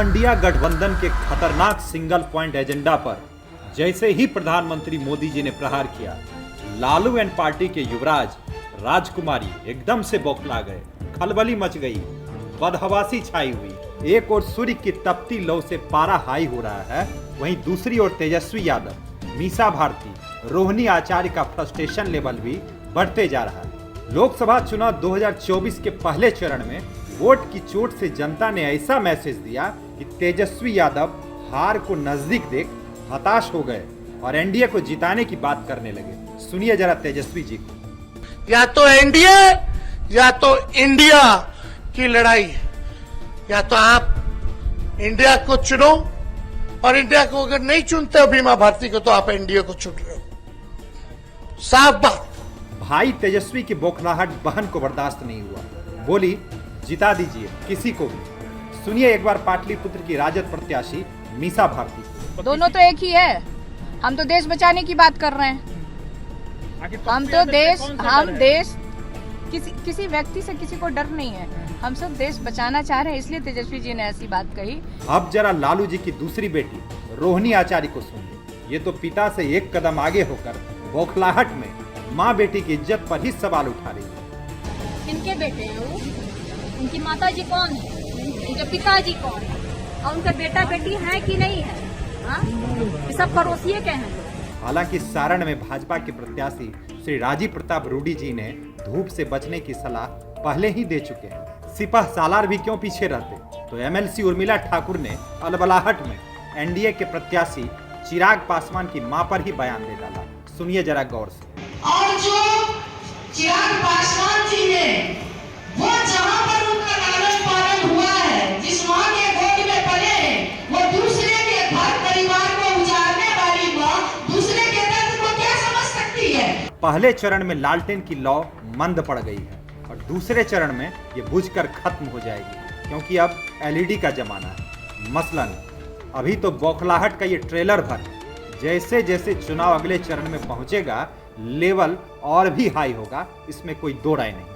घमंडिया गठबंधन के खतरनाक सिंगल पॉइंट एजेंडा पर जैसे ही प्रधानमंत्री मोदी जी ने प्रहार किया, लालू एंड पार्टी के युवराज राजकुमारी एकदम से बौखला गए। खलबली मच गई, बदहवासी छाई हुई। एक और सूर्य की तपती लौ से पारा हाई हो रहा है, वहीं दूसरी ओर तेजस्वी यादव, मीसा भारती, रोहिणी आचार्य का फ्रस्ट्रेशन लेवल भी बढ़ते जा रहा है। लोकसभा चुनाव 2024 के पहले चरण में वोट की चोट से जनता ने ऐसा मैसेज दिया कि तेजस्वी यादव हार को नजदीक देख हताश हो गए और एनडीए को जिताने की बात करने लगे। सुनिए जरा तेजस्वी जी को। या तो एनडीए या तो इंडिया की लड़ाई है, या तो आप इंडिया को चुनो, और इंडिया को अगर नहीं चुनते हो बीमा भारती को, तो आप एनडीए को चुन रहे हो। साफ बात। भाई तेजस्वी की बौखलाहट बहन को बर्दाश्त नहीं हुआ, बोली जिता दीजिए किसी को भी। सुनिए एक बार पाटलिपुत्र की राजद प्रत्याशी मीसा भारती। दोनों तो एक ही है, हम तो देश बचाने की बात कर रहे हैं। हम देश किसी व्यक्ति से किसी को डर नहीं है, हम सब देश बचाना चाह रहे हैं, इसलिए तेजस्वी जी ने ऐसी बात कही। अब जरा लालू जी की दूसरी बेटी रोहिणी आचार्य को सुनिए। ये तो पिता से एक कदम आगे होकर बौखलाहट में माँ बेटी की इज्जत पर ही सवाल उठा रही है। किनके बेटे हैं वो? उनकी माता जी कौन है? उनके पिताजी कौन है? और उनका बेटा बेटी है कि नहीं है? हाँ? ये सब पड़ोसिए के हैं। हालांकि सारण में भाजपा के प्रत्याशी श्री राजीव प्रताप रूडी जी ने धूप से बचने की सलाह पहले ही दे चुके हैं। सिपह सालार भी क्यों पीछे रहते, तो एमएलसी उर्मिला ठाकुर ने अलबलाहट में एनडीए के प्रत्याशी चिराग पासवान की मां पर ही बयान दे डाला। सुनिए जरा गौर से। और जो चिराग पासवान जी ने वो जहां पर उनका लालन पालन हुआ है, जिस मां के गोद में पले हैं, वो दूसरे के घर परिवार को उजाड़ने वाली मां दूसरे के दर्द को क्या समझ सकती है। पहले चरण में लालटेन की लौ मंद पड़ गई है और दूसरे चरण में ये बुझकर खत्म हो जाएगी, क्योंकि अब एलईडी का जमाना है। मसलन अभी तो बौखलाहट का ये ट्रेलर भर है, जैसे जैसे चुनाव अगले चरण में पहुंचेगा लेवल और भी हाई होगा, इसमें कोई दो राय नहीं।